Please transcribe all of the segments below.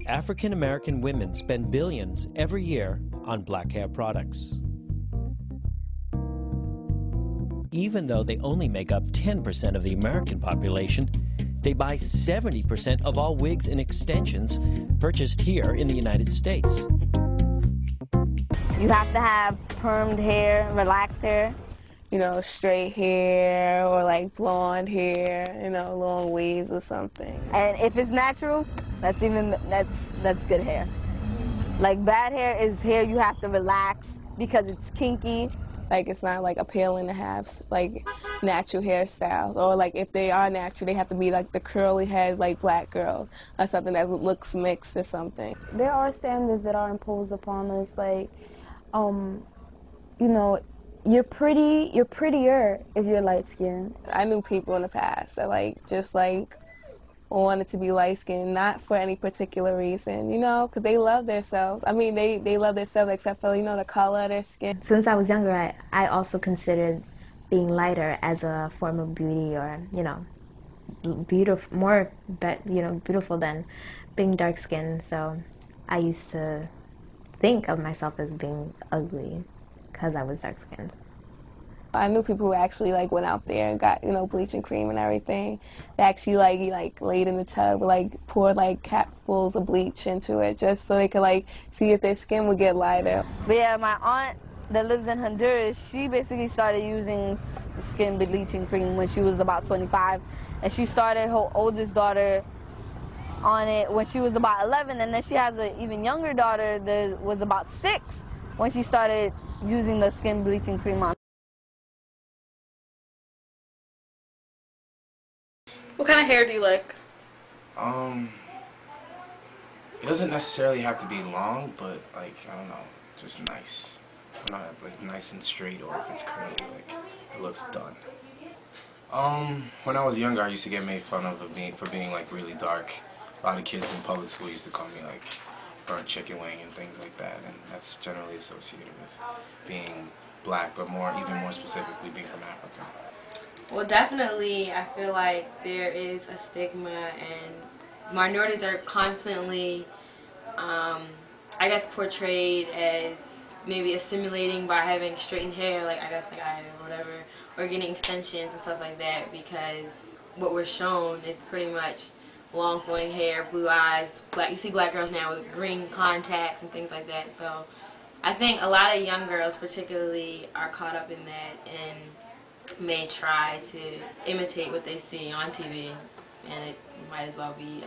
African American women spend billions every year on black hair products. Even though they only make up 10% of the American population, they buy 70% of all wigs and extensions purchased here in the United States. You have to have permed hair, relaxed hair. You know, straight hair or like blonde hair, you know, long waves or something. And if it's natural, that's good hair. Like bad hair is hair you have to relax because it's kinky. Like it's not like appealing to have like natural hairstyles, or like if they are natural, they have to be like the curly head like black girls or something that looks mixed or something. There are standards that are imposed upon us, like, you know, you're prettier if you're light-skinned. I knew people in the past that just wanted to be light-skinned, not for any particular reason, you know, because they love themselves. I mean, they love themselves except for, you know, the color of their skin. Since I was younger, I also considered being lighter as a form of beauty, or, you know, beautiful than being dark-skinned. So I used to think of myself as being ugly because I was dark-skinned. I knew people who actually went out there and got, you know, bleaching cream and everything. They actually laid in the tub, poured capfuls of bleach into it just so they could see if their skin would get lighter. But yeah, my aunt that lives in Honduras, she basically started using skin bleaching cream when she was about 25, and she started her oldest daughter on it when she was about 11, and then she has an even younger daughter that was about 6 when she started using the skin bleaching cream on. What kind of hair do you like? It doesn't necessarily have to be long, but I don't know, just nice. Not nice and straight, or if it's curly, it looks done. When I was younger, I used to get made fun of for being really dark. A lot of kids in public school used to call me burnt chicken wing and things like that, and that's generally associated with being black, but even more specifically being from Africa. Well, definitely, I feel like there is a stigma, and minorities are constantly, I guess, portrayed as maybe assimilating by having straightened hair, I guess I do, or whatever, or getting extensions and stuff like that, because what we're shown is pretty much long flowing hair, blue eyes, you see black girls now with green contacts and things like that. So I think a lot of young girls particularly are caught up in that and may try to imitate what they see on TV, and it might as well be,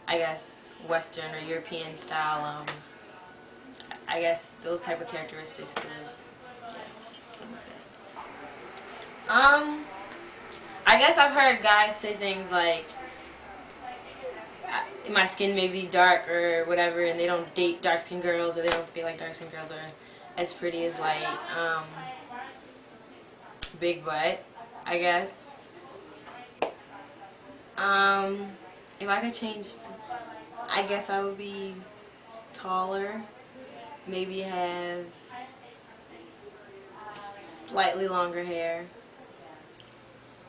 I guess, Western or European style, I guess those type of characteristics that, yeah, something like that. I guess I've heard guys say things like, my skin may be dark or whatever, and they don't date dark-skinned girls, or they don't feel like dark-skinned girls are as pretty as big butt, I guess. If I could change, I guess I would be taller, maybe have slightly longer hair.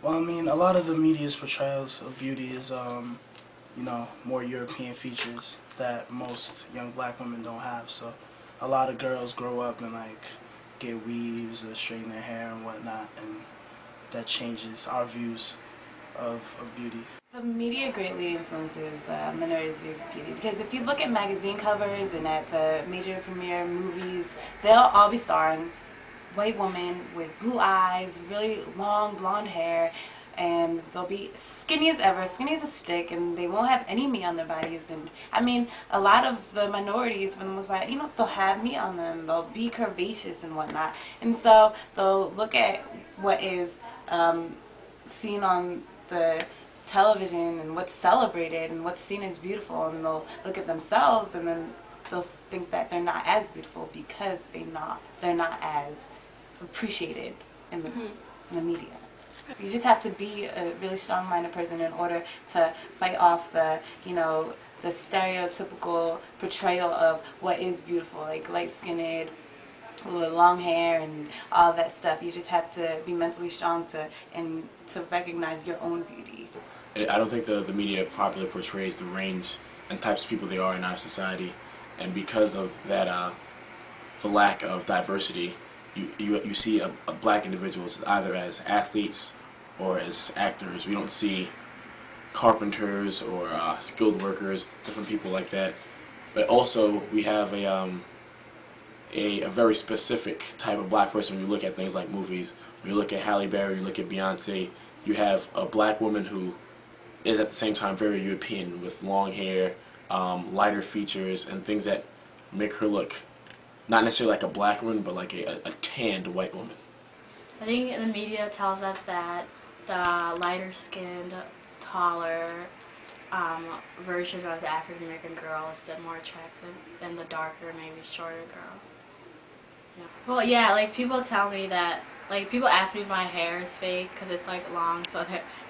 Well, I mean, a lot of the media's portrayals of beauty is, you know, more European features that most young black women don't have. So a lot of girls grow up and get weaves or straighten their hair and whatnot, and that changes our views of beauty. The media greatly influences minorities' view of beauty, because if you look at magazine covers and at the major premiere movies, they'll all be starring white women with blue eyes, really long blonde hair, and they'll be skinny as ever, skinny as a stick, and they won't have any meat on their bodies. And I mean, a lot of the minorities, for the most part, you know, they'll have meat on them, they'll be curvaceous and whatnot, and so they'll look at what is seen on the television and what's celebrated and what's seen as beautiful, and they'll look at themselves and then they'll think that they're not as beautiful because they're not as appreciated in the media. You just have to be a really strong-minded person in order to fight off the, you know, the stereotypical portrayal of what is beautiful, like light-skinned with long hair and all that stuff. You just have to be mentally strong to recognize your own beauty. I don't think the media properly portrays the range and types of people there are in our society, and because of that, the lack of diversity, you see a black individuals either as athletes or as actors. We don't see carpenters or skilled workers, different people like that. But also we have a very specific type of black person. When you look at things like movies, when you look at Halle Berry, you look at Beyonce, you have a black woman who is at the same time very European with long hair, lighter features, and things that make her look not necessarily like a black woman, but like a tanned white woman. I think the media tells us that the lighter-skinned, taller version of the African-American girl is still more attractive than the darker, maybe shorter girl. Yeah. Well, yeah, like people tell me that, like people ask me if my hair is fake because it's like long, so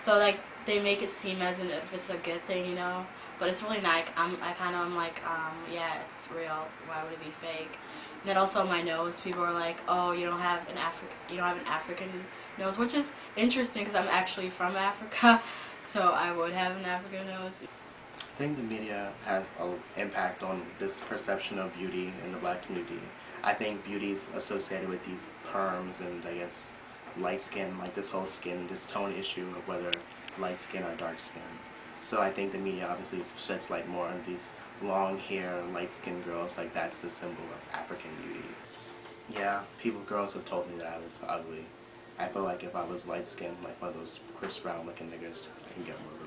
like they make it seem as if it's a good thing, you know. But it's really not. I'm like, yeah, it's real. Why would it be fake? And then also my nose. People are like, oh, you don't have an African nose, which is interesting because I'm actually from Africa, so I would have an African nose. I think the media has an impact on this perception of beauty in the black community. I think beauty is associated with these perms and I guess light skin, like this whole skin, this tone issue of whether light skin or dark skin. So I think the media obviously sheds light more on these long hair, light skinned girls, like that's the symbol of African beauty. Yeah, girls have told me that I was ugly. I feel like if I was light skinned, like one of those Chris Brown looking niggas, I can get more